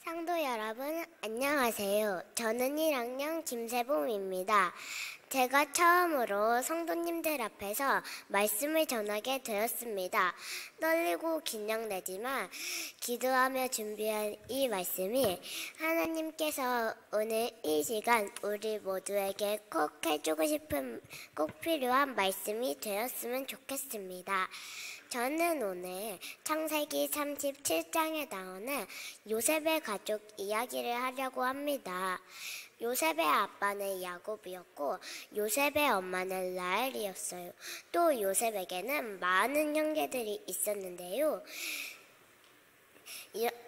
성도 여러분, 안녕하세요. 저는 1학년 김세봄입니다. 제가 처음으로 성도님들 앞에서 말씀을 전하게 되었습니다. 떨리고 긴장되지만 기도하며 준비한 이 말씀이 하나님께서 오늘 이 시간 우리 모두에게 꼭 해주고 싶은 꼭 필요한 말씀이 되었으면 좋겠습니다. 저는 오늘 창세기 37장에 나오는 요셉의 가족 이야기를 하려고 합니다. 요셉의 아빠는 야곱이었고 요셉의 엄마는 라헬이었어요. 또 요셉에게는 많은 형제들이 있었는데요.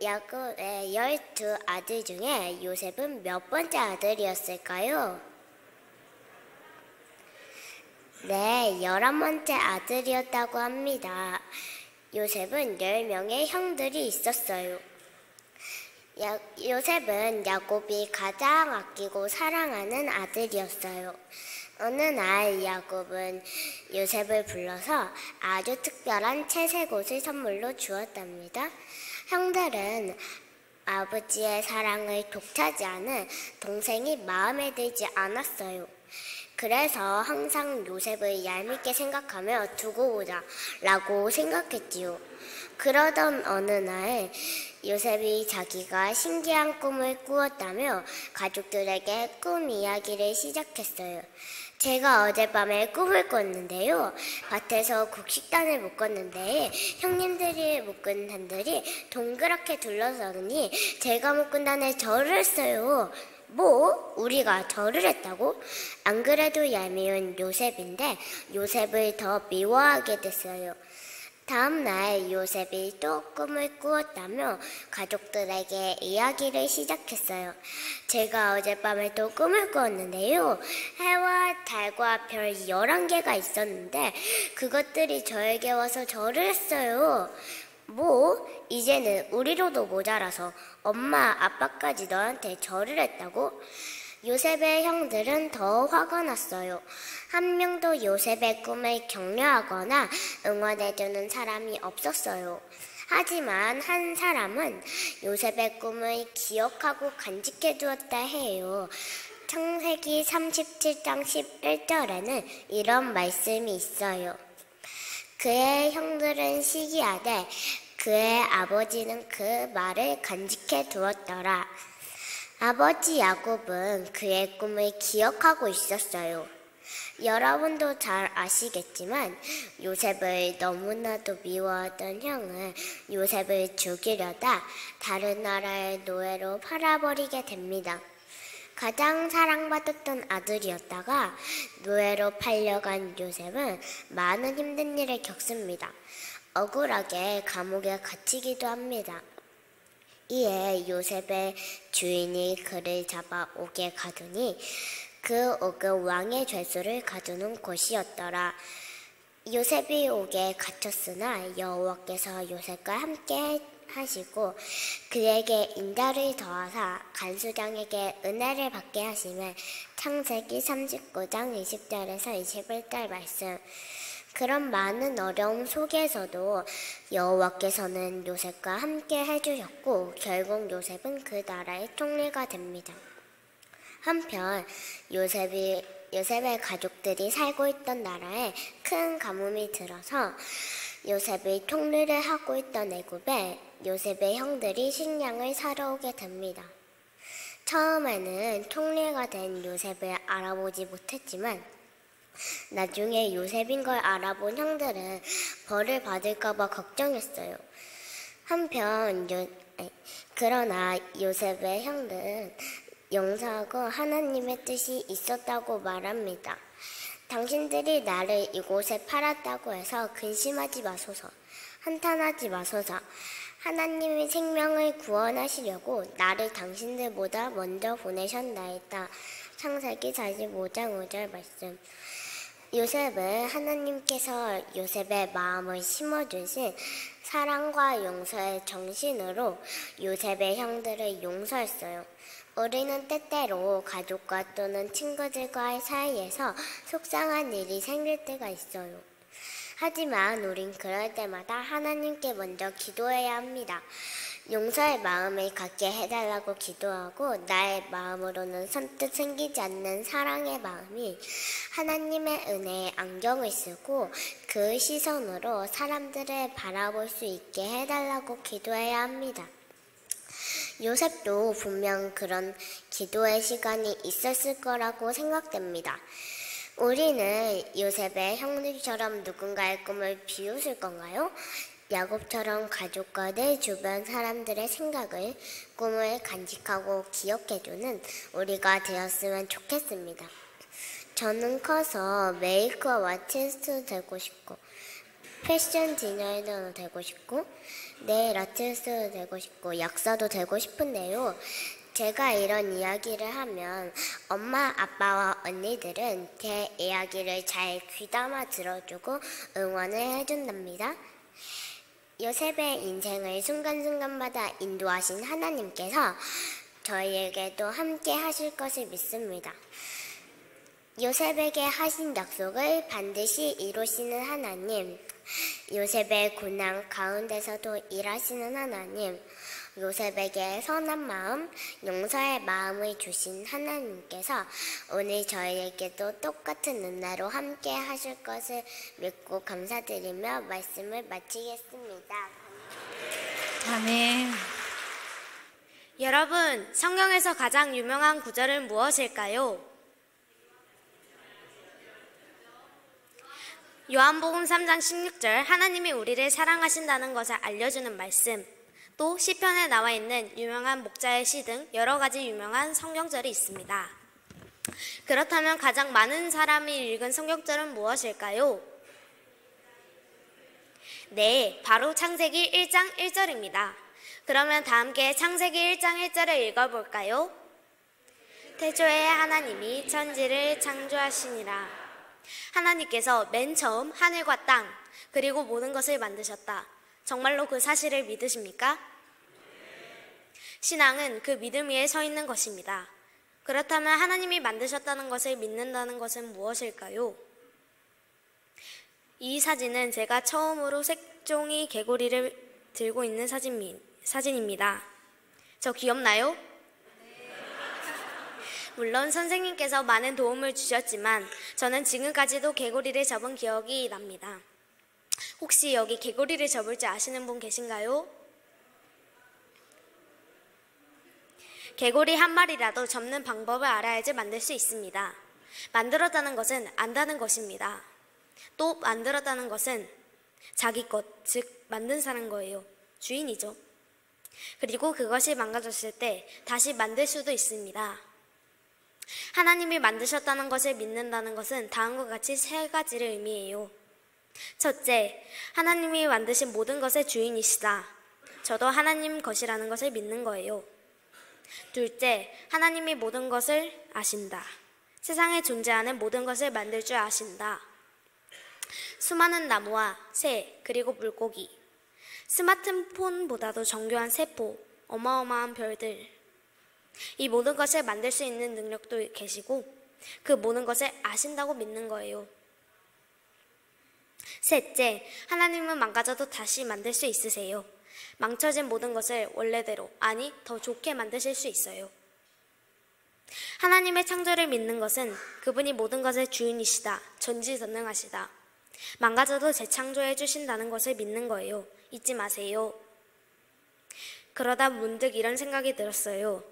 야곱의 12아들 중에 요셉은 몇 번째 아들이었을까요? 네, 11번째 아들이었다고 합니다. 요셉은 10명의 형들이 있었어요. 요셉은 야곱이 가장 아끼고 사랑하는 아들이었어요. 어느 날 야곱은 요셉을 불러서 아주 특별한 채색 옷을 선물로 주었답니다. 형들은 아버지의 사랑을 독차지하는 동생이 마음에 들지 않았어요. 그래서 항상 요셉을 얄밉게 생각하며 두고 보자 라고 생각했지요. 그러던 어느 날 요셉이 자기가 신기한 꿈을 꾸었다며 가족들에게 꿈 이야기를 시작했어요. 제가 어젯밤에 꿈을 꿨는데요. 밭에서 곡식단을 묶었는데 형님들이 묶은 단들이 동그랗게 둘러서니 제가 묶은 단에 절을 했어요. 뭐? 우리가 절을 했다고? 안 그래도 얄미운 요셉인데 요셉을 더 미워하게 됐어요. 다음날 요셉이 또 꿈을 꾸었다며 가족들에게 이야기를 시작했어요. 제가 어젯밤에 또 꿈을 꾸었는데요. 해와 달과 별 11개가 있었는데 그것들이 저에게 와서 절을 했어요. 뭐? 이제는 우리로도 모자라서 엄마, 아빠까지 너한테 절을 했다고? 요셉의 형들은 더 화가 났어요. 한 명도 요셉의 꿈을 격려하거나 응원해주는 사람이 없었어요. 하지만 한 사람은 요셉의 꿈을 기억하고 간직해 두었다 해요. 창세기 37장 11절에는 이런 말씀이 있어요. 그의 형들은 시기하되 그의 아버지는 그 말을 간직해 두었더라. 아버지 야곱은 그의 꿈을 기억하고 있었어요. 여러분도 잘 아시겠지만 요셉을 너무나도 미워하던 형은 요셉을 죽이려다 다른 나라의 노예로 팔아버리게 됩니다. 가장 사랑받았던 아들이었다가 노예로 팔려간 요셉은 많은 힘든 일을 겪습니다. 억울하게 감옥에 갇히기도 합니다. 이에 요셉의 주인이 그를 잡아 옥에 가두니 그 옥은 왕의 죄수를 가두는 곳이었더라. 요셉이 옥에 갇혔으나 여호와께서 요셉과 함께 하시고 그에게 인자를 더하사 간수장에게 은혜를 받게 하시며 창세기 39장 20절에서 21절 말씀. 그런 많은 어려움 속에서도 여호와께서는 요셉과 함께 해주셨고 결국 요셉은 그 나라의 총리가 됩니다. 한편 요셉의 가족들이 살고 있던 나라에 큰 가뭄이 들어서 요셉의 통리를 하고 있던 애굽에 요셉의 형들이 식량을 사러 오게 됩니다. 처음에는 통리가 된 요셉을 알아보지 못했지만 나중에 요셉인 걸 알아본 형들은 벌을 받을까 봐 걱정했어요. 한편 그러나 요셉의 형들은 용서하고 하나님의 뜻이 있었다고 말합니다. 당신들이 나를 이곳에 팔았다고 해서 근심하지 마소서, 한탄하지 마소서. 하나님이 생명을 구원하시려고 나를 당신들보다 먼저 보내셨나이다. 창세기 45장 5절 말씀. 요셉은 하나님께서 요셉의 마음을 심어주신 사랑과 용서의 정신으로 요셉의 형들을 용서했어요. 우리는 때때로 가족과 또는 친구들과의 사이에서 속상한 일이 생길 때가 있어요. 하지만 우린 그럴 때마다 하나님께 먼저 기도해야 합니다. 용서의 마음을 갖게 해달라고 기도하고 나의 마음으로는 선뜻 생기지 않는 사랑의 마음이 하나님의 은혜에 안경을 쓰고 그 시선으로 사람들을 바라볼 수 있게 해달라고 기도해야 합니다. 요셉도 분명 그런 기도의 시간이 있었을 거라고 생각됩니다. 우리는 요셉의 형들처럼 누군가의 꿈을 비웃을 건가요? 야곱처럼 가족과 내 주변 사람들의 생각을, 꿈을 간직하고 기억해주는 우리가 되었으면 좋겠습니다. 저는 커서 메이크업 아티스트도 되고 싶고, 패션 디자이너도 되고 싶고, 네일 아티스트도 되고 싶고, 약사도 되고 싶은데요. 제가 이런 이야기를 하면 엄마, 아빠와 언니들은 제 이야기를 잘 귀담아 들어주고 응원을 해준답니다. 요셉의 인생을 순간순간마다 인도하신 하나님께서 저희에게도 함께 하실 것을 믿습니다. 요셉에게 하신 약속을 반드시 이루시는 하나님, 요셉의 고난 가운데서도 일하시는 하나님, 요셉에게 선한 마음, 용서의 마음을 주신 하나님께서 오늘 저희에게도 똑같은 은혜로 함께 하실 것을 믿고 감사드리며 말씀을 마치겠습니다. 아멘. 여러분, 성경에서 가장 유명한 구절은 무엇일까요? 요한복음 3장 16절, 하나님이 우리를 사랑하신다는 것을 알려주는 말씀, 또 시편에 나와 있는 유명한 목자의 시 등 여러 가지 유명한 성경절이 있습니다. 그렇다면 가장 많은 사람이 읽은 성경절은 무엇일까요? 네, 바로 창세기 1장 1절입니다. 그러면 다 함께 창세기 1장 1절을 읽어볼까요? 태초에 하나님이 천지를 창조하시니라. 하나님께서 맨 처음 하늘과 땅, 그리고 모든 것을 만드셨다. 정말로 그 사실을 믿으십니까? 신앙은 그 믿음 위에 서 있는 것입니다. 그렇다면 하나님이 만드셨다는 것을 믿는다는 것은 무엇일까요? 이 사진은 제가 처음으로 색종이 개구리를 들고 있는 사진입니다. 저 귀엽나요? 물론 선생님께서 많은 도움을 주셨지만 저는 지금까지도 개구리를 접은 기억이 납니다. 혹시 여기 개구리를 접을 줄 아시는 분 계신가요? 개구리 한 마리라도 접는 방법을 알아야지 만들 수 있습니다. 만들었다는 것은 안다는 것입니다. 또 만들었다는 것은 자기 것, 즉 만든 사람 거예요. 주인이죠. 그리고 그것이 망가졌을 때 다시 만들 수도 있습니다. 하나님이 만드셨다는 것을 믿는다는 것은 다음과 같이 세 가지를 의미해요. 첫째, 하나님이 만드신 모든 것의 주인이시다. 저도 하나님 것이라는 것을 믿는 거예요. 둘째, 하나님이 모든 것을 아신다. 세상에 존재하는 모든 것을 만들 줄 아신다. 수많은 나무와 새, 그리고 물고기, 스마트폰보다도 정교한 세포, 어마어마한 별들, 이 모든 것을 만들 수 있는 능력도 계시고 그 모든 것을 아신다고 믿는 거예요. 셋째, 하나님은 망가져도 다시 만들 수 있으세요. 망쳐진 모든 것을 원래대로, 아니 더 좋게 만드실 수 있어요. 하나님의 창조를 믿는 것은 그분이 모든 것의 주인이시다, 전지전능하시다, 망가져도 재창조해 주신다는 것을 믿는 거예요. 잊지 마세요. 그러다 문득 이런 생각이 들었어요.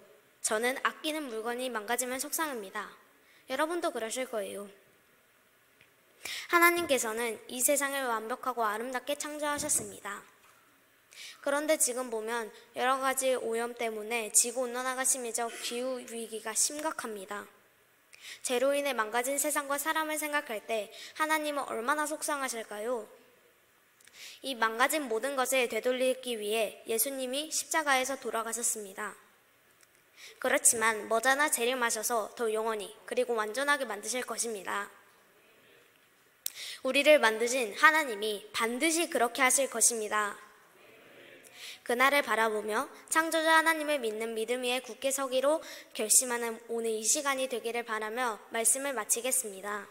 저는 아끼는 물건이 망가지면 속상합니다. 여러분도 그러실 거예요. 하나님께서는 이 세상을 완벽하고 아름답게 창조하셨습니다. 그런데 지금 보면 여러 가지 오염 때문에 지구온난화가 심해져 기후위기가 심각합니다. 죄로 인해 망가진 세상과 사람을 생각할 때 하나님은 얼마나 속상하실까요? 이 망가진 모든 것을 되돌리기 위해 예수님이 십자가에서 돌아가셨습니다. 그렇지만 머자나 재림하셔서 더 영원히 그리고 완전하게 만드실 것입니다. 우리를 만드신 하나님이 반드시 그렇게 하실 것입니다. 그날을 바라보며 창조자 하나님을 믿는 믿음 위에 굳게 서기로 결심하는 오늘 이 시간이 되기를 바라며 말씀을 마치겠습니다.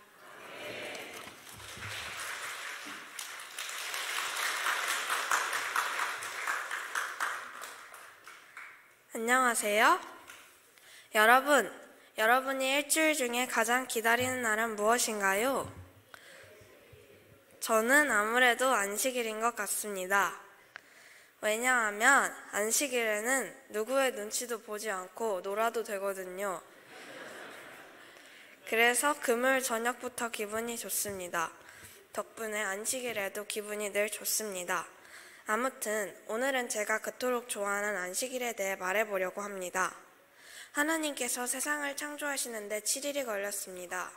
안녕하세요. 여러분이 일주일 중에 가장 기다리는 날은 무엇인가요? 저는 아무래도 안식일인 것 같습니다. 왜냐하면 안식일에는 누구의 눈치도 보지 않고 놀아도 되거든요. 그래서 금요일 저녁부터 기분이 좋습니다. 덕분에 안식일에도 기분이 늘 좋습니다. 아무튼 오늘은 제가 그토록 좋아하는 안식일에 대해 말해보려고 합니다. 하나님께서 세상을 창조하시는데 7일이 걸렸습니다.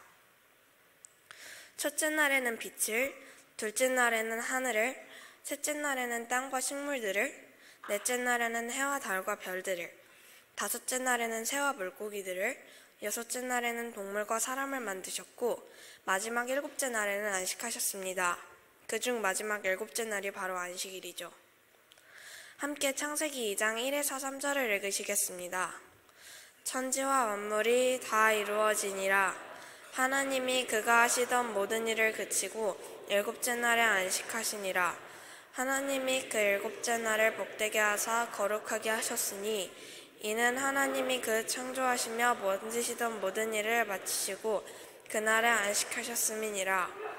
첫째 날에는 빛을, 둘째 날에는 하늘을, 셋째 날에는 땅과 식물들을, 넷째 날에는 해와 달과 별들을, 다섯째 날에는 새와 물고기들을, 여섯째 날에는 동물과 사람을 만드셨고 마지막 일곱째 날에는 안식하셨습니다. 그중 마지막 일곱째 날이 바로 안식일이죠. 함께 창세기 2장 1에서 3절을 읽으시겠습니다. 천지와 만물이 다 이루어지니라. 하나님이 그가 하시던 모든 일을 그치고 일곱째 날에 안식하시니라. 하나님이 그 일곱째 날을 복되게 하사 거룩하게 하셨으니 이는 하나님이 그 창조하시며 만드시던 모든 일을 마치시고 그날에 안식하셨음이니라.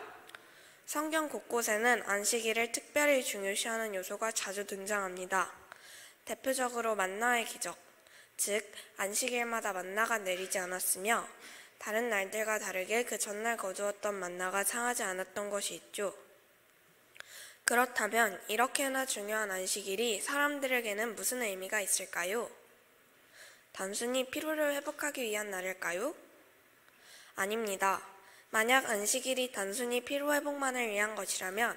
성경 곳곳에는 안식일을 특별히 중요시하는 요소가 자주 등장합니다. 대표적으로 만나의 기적, 즉 안식일마다 만나가 내리지 않았으며 다른 날들과 다르게 그 전날 거두었던 만나가 상하지 않았던 것이 있죠. 그렇다면 이렇게나 중요한 안식일이 사람들에게는 무슨 의미가 있을까요? 단순히 피로를 회복하기 위한 날일까요? 아닙니다. 만약 안식일이 단순히 피로회복만을 위한 것이라면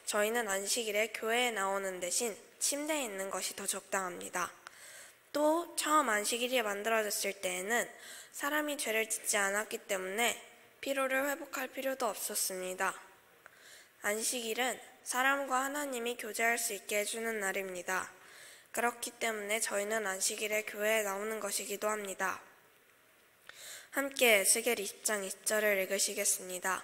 저희는 안식일에 교회에 나오는 대신 침대에 있는 것이 더 적당합니다. 또 처음 안식일이 만들어졌을 때에는 사람이 죄를 짓지 않았기 때문에 피로를 회복할 필요도 없었습니다. 안식일은 사람과 하나님이 교제할 수 있게 해주는 날입니다. 그렇기 때문에 저희는 안식일에 교회에 나오는 것이기도 합니다. 함께 에스겔 20장 20절을 읽으시겠습니다.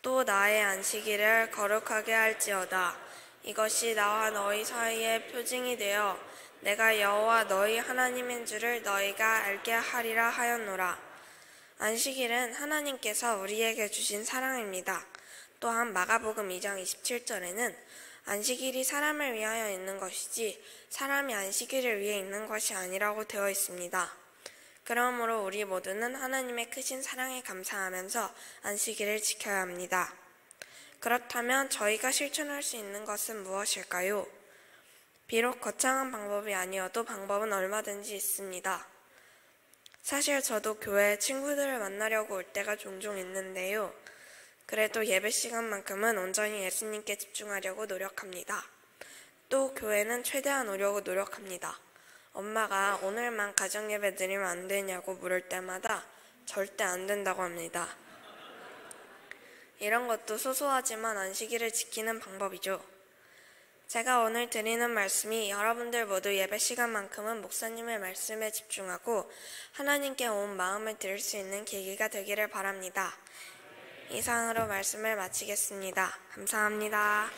또 나의 안식일을 거룩하게 할지어다. 이것이 나와 너희 사이의 표징이 되어 내가 여호와 너희 하나님인 줄을 너희가 알게 하리라 하였노라. 안식일은 하나님께서 우리에게 주신 사랑입니다. 또한 마가복음 2장 27절에는 안식일이 사람을 위하여 있는 것이지 사람이 안식일을 위해 있는 것이 아니라고 되어 있습니다. 그러므로 우리 모두는 하나님의 크신 사랑에 감사하면서 안식일을 지켜야 합니다. 그렇다면 저희가 실천할 수 있는 것은 무엇일까요? 비록 거창한 방법이 아니어도 방법은 얼마든지 있습니다. 사실 저도 교회에 친구들을 만나려고 올 때가 종종 있는데요. 그래도 예배 시간만큼은 온전히 예수님께 집중하려고 노력합니다. 또 교회는 최대한 오려고 노력합니다. 엄마가 오늘만 가정예배 드리면 안 되냐고 물을 때마다 절대 안 된다고 합니다. 이런 것도 소소하지만 안식일을 지키는 방법이죠. 제가 오늘 드리는 말씀이 여러분들 모두 예배 시간만큼은 목사님의 말씀에 집중하고 하나님께 온 마음을 드릴 수 있는 계기가 되기를 바랍니다. 이상으로 말씀을 마치겠습니다. 감사합니다.